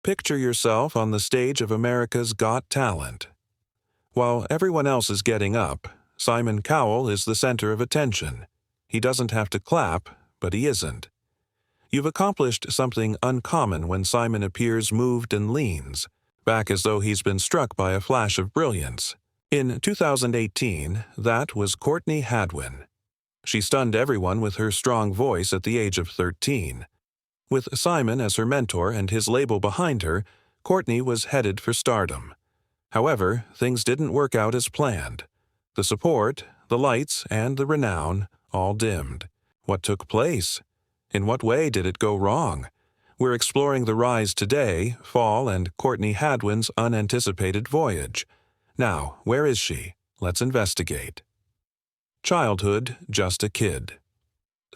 Picture yourself on the stage of America's Got Talent. While everyone else is getting up, Simon Cowell is the center of attention. He doesn't have to clap, but he isn't. You've accomplished something uncommon when Simon appears moved and leans, back as though he's been struck by a flash of brilliance. In 2018, that was Courtney Hadwin. She stunned everyone with her strong voice at the age of 13. With Simon as her mentor and his label behind her, Courtney was headed for stardom. However, things didn't work out as planned. The support, the lights, and the renown all dimmed. What took place? In what way did it go wrong? We're exploring the rise today, fall, and Courtney Hadwin's unanticipated voyage. Now, where is she? Let's investigate. Childhood, just a kid.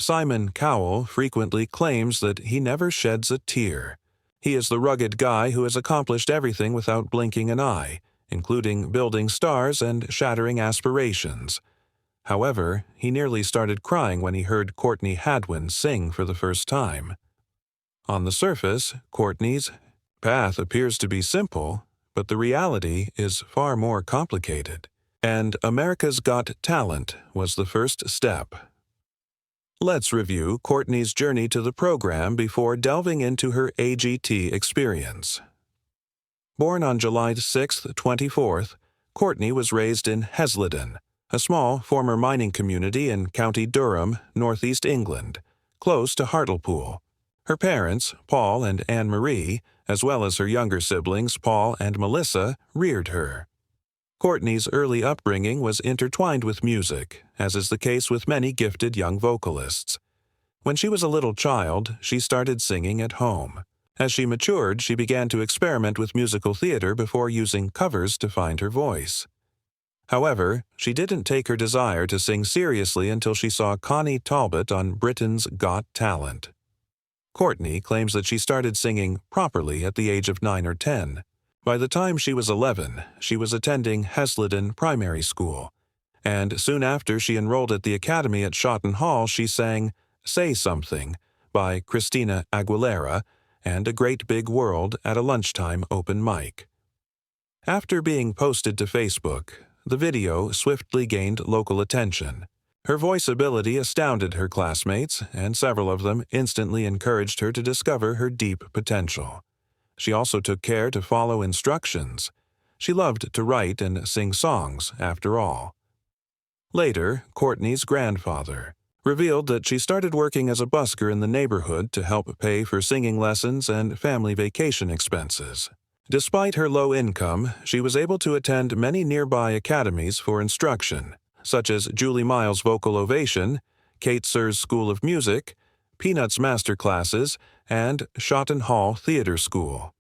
Simon Cowell frequently claims that he never sheds a tear. He is the rugged guy who has accomplished everything without blinking an eye, including building stars and shattering aspirations. However, he nearly started crying when he heard Courtney Hadwin sing for the first time. On the surface, Courtney's path appears to be simple, but the reality is far more complicated. And America's Got Talent was the first step. Let's review Courtney's journey to the program before delving into her AGT experience. Born on July 6, 24th, Courtney was raised in Hesleden, a small former mining community in County Durham, northeast England, close to Hartlepool. Her parents, Paul and Anne-Marie, as well as her younger siblings, Paul and Melissa, reared her. Courtney's early upbringing was intertwined with music, as is the case with many gifted young vocalists. When she was a little child, she started singing at home. As she matured, she began to experiment with musical theater before using covers to find her voice. However, she didn't take her desire to sing seriously until she saw Connie Talbot on Britain's Got Talent. Courtney claims that she started singing properly at the age of 9 or 10. By the time she was 11, she was attending Hesleden Primary School, and soon after she enrolled at the academy at Shotton Hall, she sang Say Something by Christina Aguilera and A Great Big World at a lunchtime open mic. After being posted to Facebook, the video swiftly gained local attention. Her voice ability astounded her classmates, and several of them instantly encouraged her to discover her deep potential. She also took care to follow instructions. She loved to write and sing songs, after all. Later, Courtney's grandfather revealed that she started working as a busker in the neighborhood to help pay for singing lessons and family vacation expenses. Despite her low income, she was able to attend many nearby academies for instruction, such as Julie Miles' Vocal Ovation, Kate Sir's School of Music, Peanuts Master Classes, and Shotton Hall Theater School.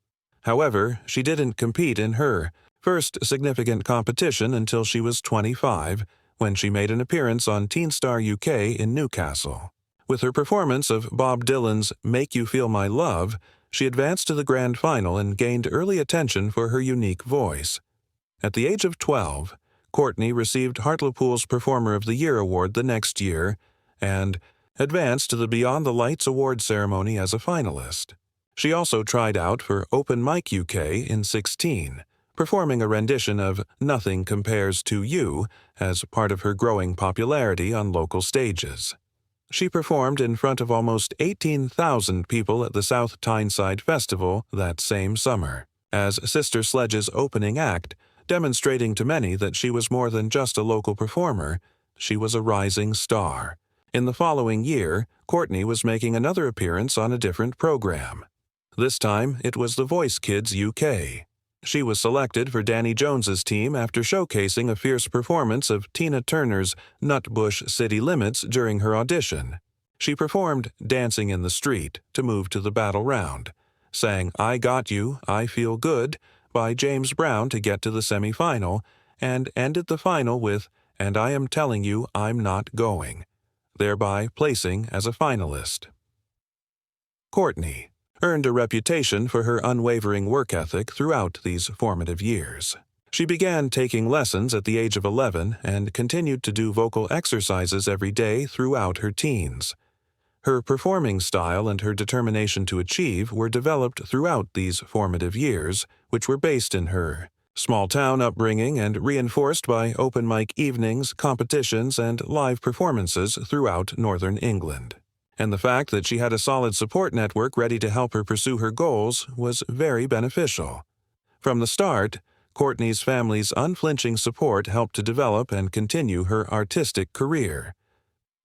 However, she didn't compete in her first significant competition until she was 25, when she made an appearance on Teen Star UK in Newcastle. With her performance of Bob Dylan's Make You Feel My Love, she advanced to the grand final and gained early attention for her unique voice. At the age of 12, Courtney received Hartlepool's Performer of the Year award the next year and advanced to the Beyond the Lights award ceremony as a finalist. She also tried out for Open Mic UK in 16, performing a rendition of Nothing Compares to You as part of her growing popularity on local stages. She performed in front of almost 18,000 people at the South Tyneside Festival that same summer, as Sister Sledge's opening act, demonstrating to many that she was more than just a local performer, she was a rising star. In the following year, Courtney was making another appearance on a different program. This time, it was The Voice Kids UK. She was selected for Danny Jones's team after showcasing a fierce performance of Tina Turner's Nutbush City Limits during her audition. She performed Dancing in the Street to move to the battle round, sang I Got You, I Feel Good by James Brown to get to the semi-final, and ended the final with And I Am Telling You I'm Not Going, thereby placing as a finalist. Courtney earned a reputation for her unwavering work ethic throughout these formative years. She began taking lessons at the age of 11 and continued to do vocal exercises every day throughout her teens. Her performing style and her determination to achieve were developed throughout these formative years, which were based in her small-town upbringing and reinforced by open mic evenings, competitions, and live performances throughout northern England. And the fact that she had a solid support network ready to help her pursue her goals was very beneficial. From the start, Courtney's family's unflinching support helped to develop and continue her artistic career.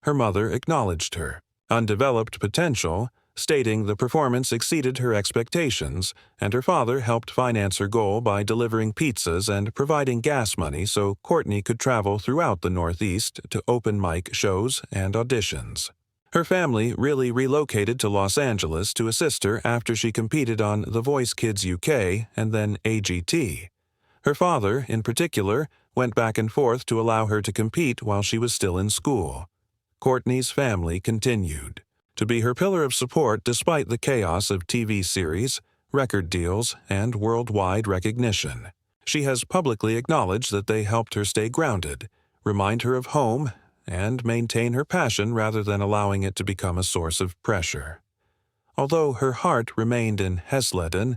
Her mother acknowledged her undeveloped potential, stating the performance exceeded her expectations, and her father helped finance her goal by delivering pizzas and providing gas money so Courtney could travel throughout the Northeast to open mic shows and auditions. Her family really relocated to Los Angeles to assist her after she competed on The Voice Kids UK and then AGT. Her father, in particular, went back and forth to allow her to compete while she was still in school. Courtney's family continued to be her pillar of support despite the chaos of TV series, record deals, and worldwide recognition. She has publicly acknowledged that they helped her stay grounded, remind her of home, and maintain her passion rather than allowing it to become a source of pressure. Although her heart remained in Hesleden,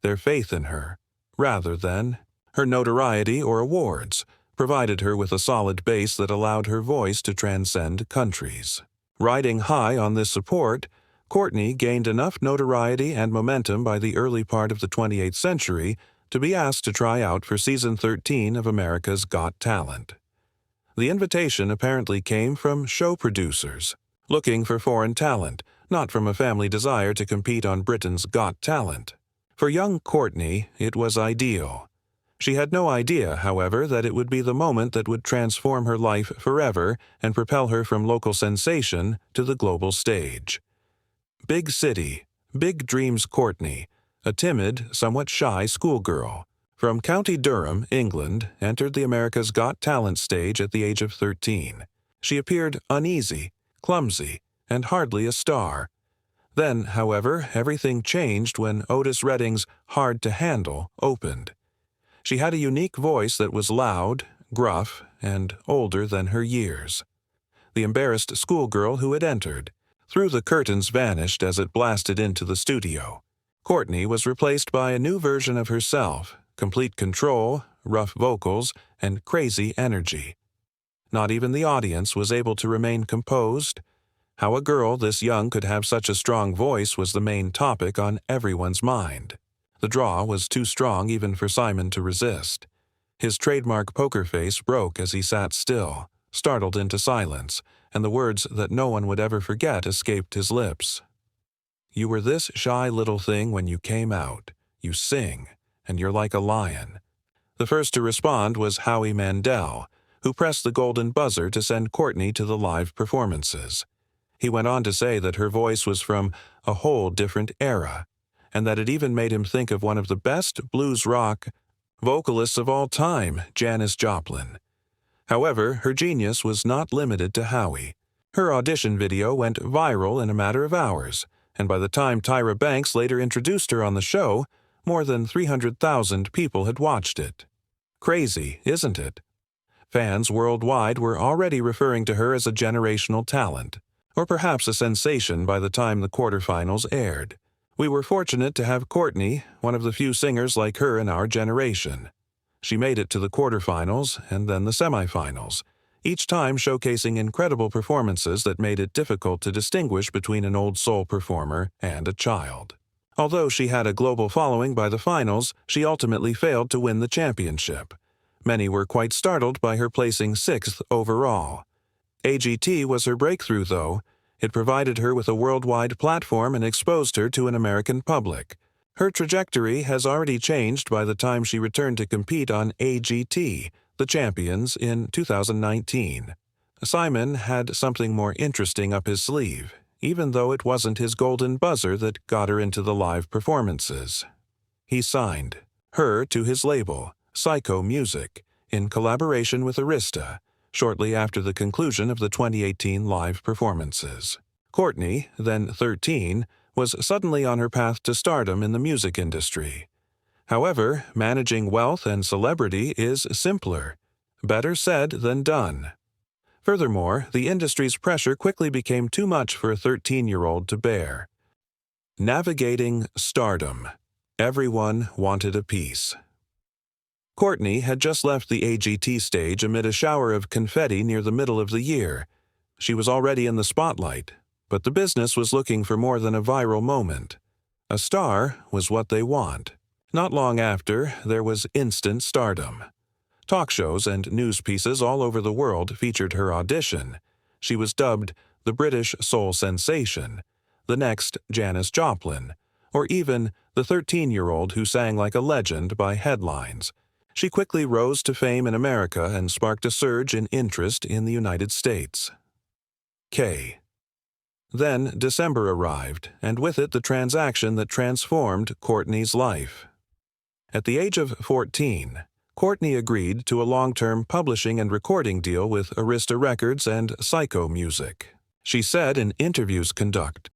their faith in her, rather than her notoriety or awards, provided her with a solid base that allowed her voice to transcend countries. Riding high on this support, Courtney gained enough notoriety and momentum by the early part of the 28th century to be asked to try out for Season 13 of America's Got Talent. The invitation apparently came from show producers, looking for foreign talent, not from a family desire to compete on Britain's Got Talent. For young Courtney, it was ideal. She had no idea, however, that it would be the moment that would transform her life forever and propel her from local sensation to the global stage. Big city, big dreams Courtney, a timid, somewhat shy schoolgirl, from County Durham, England, entered the America's Got Talent stage at the age of 13. She appeared uneasy, clumsy, and hardly a star. Then, however, everything changed when Otis Redding's Hard to Handle opened. She had a unique voice that was loud, gruff, and older than her years. The embarrassed schoolgirl who had entered. Through the curtains vanished as it blasted into the studio. Courtney was replaced by a new version of herself, complete control, rough vocals, and crazy energy. Not even the audience was able to remain composed. How a girl this young could have such a strong voice was the main topic on everyone's mind. The draw was too strong even for Simon to resist. His trademark poker face broke as he sat still, startled into silence, and the words that no one would ever forget escaped his lips. "You were this shy little thing when you came out. You sing, and you're like a lion." The first to respond was Howie Mandel, who pressed the golden buzzer to send Courtney to the live performances. He went on to say that her voice was from a whole different era, and that it even made him think of one of the best blues rock vocalists of all time, Janis Joplin. However, her genius was not limited to Howie. Her audition video went viral in a matter of hours, and by the time Tyra Banks later introduced her on the show, more than 300,000 people had watched it. Crazy, isn't it? Fans worldwide were already referring to her as a generational talent, or perhaps a sensation by the time the quarterfinals aired. We were fortunate to have Courtney, one of the few singers like her in our generation. She made it to the quarterfinals and then the semifinals, each time showcasing incredible performances that made it difficult to distinguish between an old soul performer and a child. Although she had a global following by the finals, she ultimately failed to win the championship. Many were quite startled by her placing 6th overall. AGT was her breakthrough, though. It provided her with a worldwide platform and exposed her to an American public. Her trajectory has already changed by the time she returned to compete on AGT, the Champions, in 2019. Simon had something more interesting up his sleeve, even though it wasn't his golden buzzer that got her into the live performances. He signed her to his label, Psycho Music, in collaboration with Arista, shortly after the conclusion of the 2018 live performances. Courtney, then 13, was suddenly on her path to stardom in the music industry. However, managing wealth and celebrity is simpler. Better said than done. Furthermore, the industry's pressure quickly became too much for a 13-year-old to bear. Navigating stardom. Everyone wanted a piece. Courtney had just left the AGT stage amid a shower of confetti near the middle of the year. She was already in the spotlight, but the business was looking for more than a viral moment. A star was what they want. Not long after, there was instant stardom. Talk shows and news pieces all over the world featured her audition. She was dubbed the British soul sensation, the next Janis Joplin, or even the 13-year-old who sang like a legend by headlines. She quickly rose to fame in America and sparked a surge in interest in the United States. K. Then December arrived, and with it the transaction that transformed Courtney's life. At the age of 14, Courtney agreed to a long-term publishing and recording deal with Arista Records and Psycho Music. She said in interviews conducted,